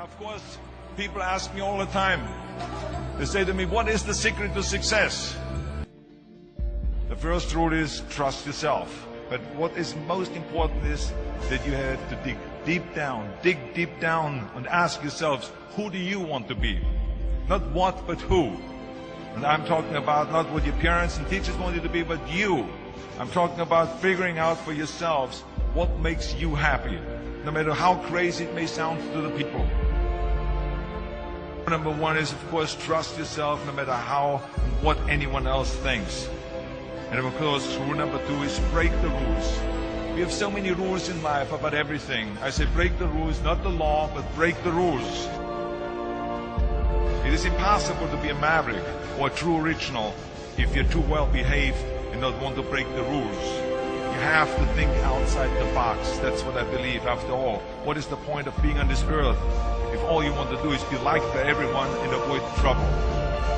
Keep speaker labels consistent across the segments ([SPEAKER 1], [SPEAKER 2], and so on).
[SPEAKER 1] Of course, people ask me all the time. They say to me, what is the secret to success? The first rule is trust yourself. But what is most important is that you have to dig deep down and ask yourselves, who do you want to be? Not what, but who. And I'm talking about not what your parents and teachers want you to be, but you. I'm talking about figuring out for yourselves what makes you happy, no matter how crazy it may sound to the people. Number one is, of course, trust yourself no matter how and what anyone else thinks. And of course, rule number two is break the rules. We have so many rules in life about everything. I say break the rules, not the law, but break the rules. It is impossible to be a maverick or a true original if you're too well behaved and not want to break the rules. You have to think outside the box. That's what I believe. After all, what is the point of being on this earth if all you want to do is be liked by everyone and avoid trouble?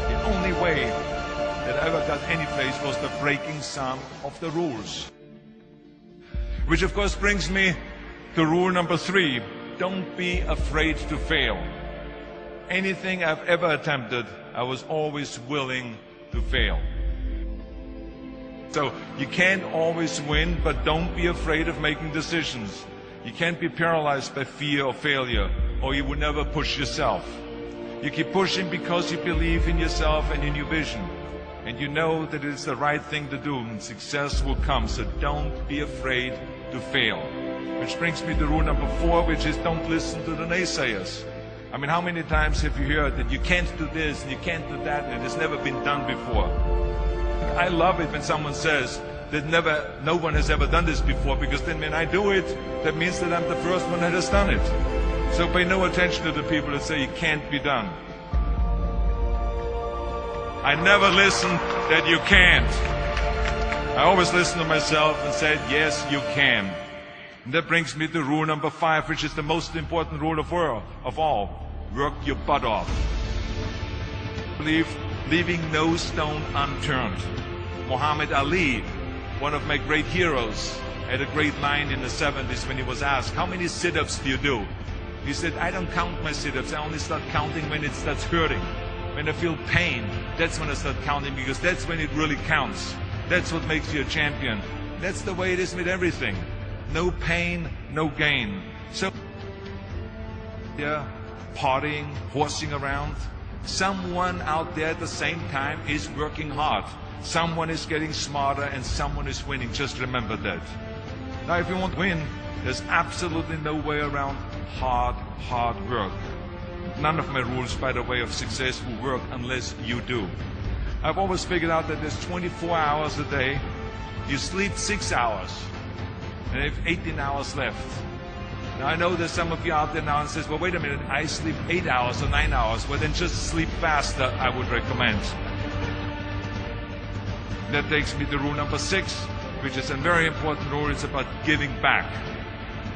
[SPEAKER 1] The only way that I ever got any place was the breaking some of the rules. Which of course brings me to rule number three. Don't be afraid to fail. Anything I've ever attempted, I was always willing to fail. So you can't always win, but don't be afraid of making decisions. You can't be paralyzed by fear of failure, or you will never push yourself. You keep pushing because you believe in yourself and in your vision. And you know that it's the right thing to do, and success will come. So don't be afraid to fail. Which brings me to rule number four, which is don't listen to the naysayers. I mean, how many times have you heard that you can't do this and you can't do that and it's never been done before? I love it when someone says that no one has ever done this before, because then when I do it, that means that I'm the first one that has done it. So pay no attention to the people that say it can't be done. I never listen that you can't. I always listen to myself and said, yes, you can. And that brings me to rule number five, which is the most important rule of all. Work your butt off. Leaving no stone unturned. Muhammad Ali, one of my great heroes, had a great line in the 70s when he was asked, how many sit-ups do you do? He said, I don't count my sit-ups. I only start counting when it starts hurting. When I feel pain, that's when I start counting, because that's when it really counts. That's what makes you a champion. That's the way it is with everything. No pain, no gain. So, yeah, partying, horsing around. Someone out there at the same time is working hard. Someone is getting smarter and someone is winning. Just remember that. Now, if you want to win, there's absolutely no way around hard work. None of my rules, by the way, of success will work unless you do. I've always figured out that there's 24 hours a day. You sleep 6 hours, and you have 18 hours left. Now, I know there's some of you out there now and says, well, wait a minute, I sleep 8 hours or 9 hours. Well, then just sleep faster, I would recommend. That takes me to rule number 6, which is a very important rule. It's about giving back.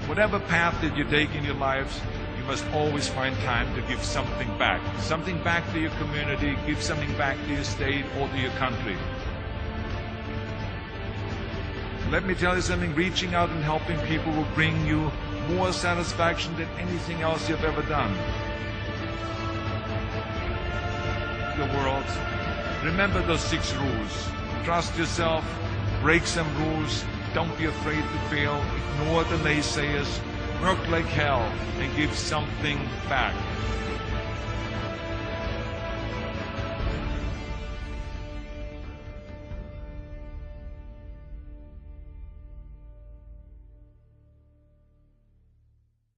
[SPEAKER 1] Whatever path that you take in your lives, you must always find time to give something back. Something back to your community, give something back to your state or to your country. Let me tell you something, reaching out and helping people will bring you more satisfaction than anything else you've ever done. The world. Remember those 6 rules. Trust yourself, break some rules, don't be afraid to fail, ignore the naysayers, work like hell, and give something back.